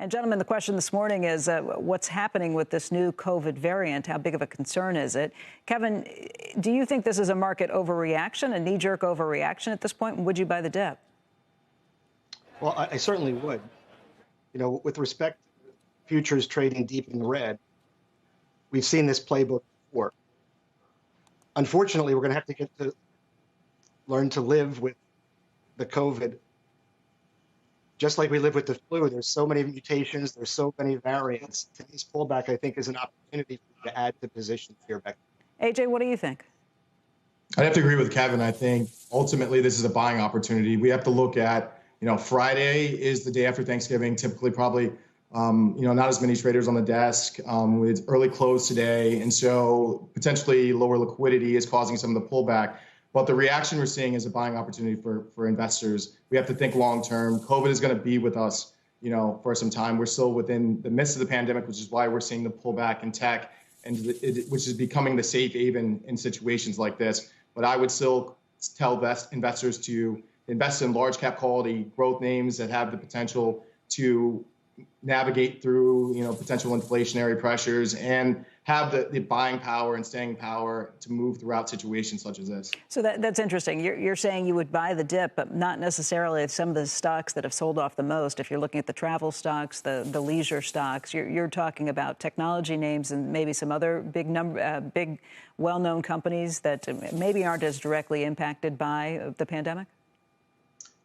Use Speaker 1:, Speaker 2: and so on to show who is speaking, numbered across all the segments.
Speaker 1: And gentlemen, the question this morning is what's happening with this new COVID variant? How big of a concern is it? Kevin, do you think this is a market overreaction, a knee-jerk overreaction at this point? And would you buy the dip?
Speaker 2: Well, I certainly would. You know, with respect to futures trading deep in the red, we've seen this playbook before. Unfortunately, we're going to have to get to learn to live with the COVID. Just like we live with the flu, there's so many mutations, there's so many variants. Today's pullback, I think, is an opportunity for you to add to positions here, Becky.
Speaker 1: AJ, what do you think?
Speaker 3: I'd have to agree with Kevin. I think ultimately this is a buying opportunity. We have to look at, Friday is the day after Thanksgiving, typically probably, not as many traders on the desk. It's early close today. And so potentially lower liquidity is causing some of the pullback. But the reaction we're seeing is a buying opportunity for investors. We have to think long term. COVID is going to be with us, for some time. We're still within the midst of the pandemic, which is why we're seeing the pullback in tech, and which is becoming the safe haven in situations like this. But I would still tell investors to invest in large cap quality growth names that have the potential to navigate through, potential inflationary pressures and have the buying power and staying power to move throughout situations such as this.
Speaker 1: So that's interesting. You're saying you would buy the dip, but not necessarily some of the stocks that have sold off the most. If you're looking at the travel stocks, the leisure stocks, you're talking about technology names and maybe some other big well-known companies that maybe aren't as directly impacted by the pandemic?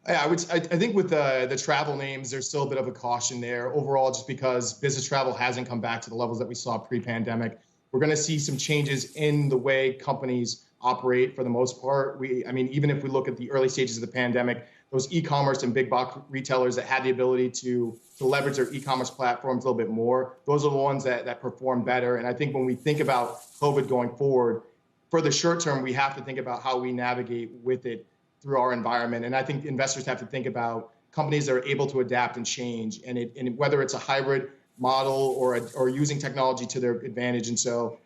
Speaker 3: I think with the travel names, there's still a bit of a caution there overall, just because business travel hasn't come back to the levels that we saw pre-pandemic. We're going to see some changes in the way companies operate for the most part. Even if we look at the early stages of the pandemic, those e-commerce and big box retailers that had the ability to leverage their e-commerce platforms a little bit more, those are the ones that perform better. And I think when we think about COVID going forward, for the short term, we have to think about how we navigate with it through our environment. And I think investors have to think about companies that are able to adapt and change, and whether it's a hybrid model or using technology to their advantage. And so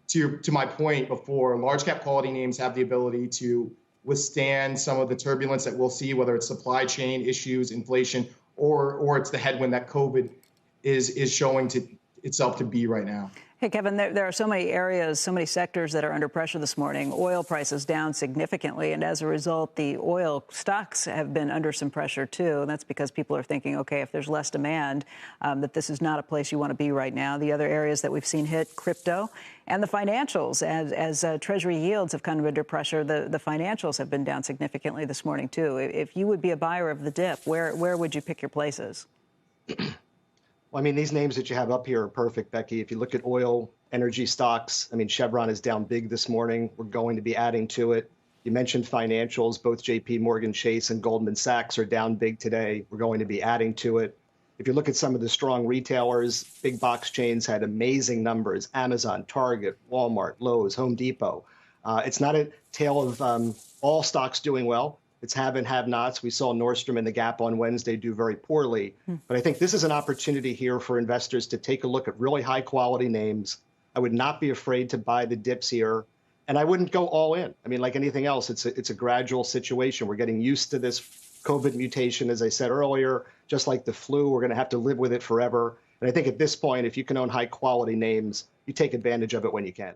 Speaker 3: to my point before, large cap quality names have the ability to withstand some of the turbulence that we'll see, whether it's supply chain issues, inflation, or it's the headwind that COVID is showing itself to be right now.
Speaker 1: Hey, Kevin, there are so many areas, so many sectors that are under pressure this morning. Oil prices down significantly, and as a result, the oil stocks have been under some pressure, too. And that's because people are thinking, OK, if there's less demand, that this is not a place you want to be right now. The other areas that we've seen hit, crypto and the financials. As Treasury yields have come under pressure, the financials have been down significantly this morning, too. If you would be a buyer of the dip, where would you pick your places?
Speaker 2: Well, these names that you have up here are perfect, Becky. If you look at oil, energy stocks, CHEVRON is down big this morning. We're going to be adding to it. You mentioned financials. Both JP Morgan Chase and Goldman Sachs are down big today. We're going to be adding to it. If you look at some of the strong retailers, big box chains had amazing numbers. Amazon, Target, Walmart, Lowe's, Home Depot. It's not a tale of all stocks doing well. It's have and have-nots. We saw Nordstrom and the Gap on Wednesday do very poorly. But I think this is an opportunity here for investors to take a look at really high-quality names. I would not be afraid to buy the dips here. And I wouldn't go all in. Like anything else, it's a gradual situation. We're getting used to this COVID mutation, as I said earlier. Just like the flu, we're going to have to live with it forever. And I think at this point, if you can own high-quality names, you take advantage of it when you can.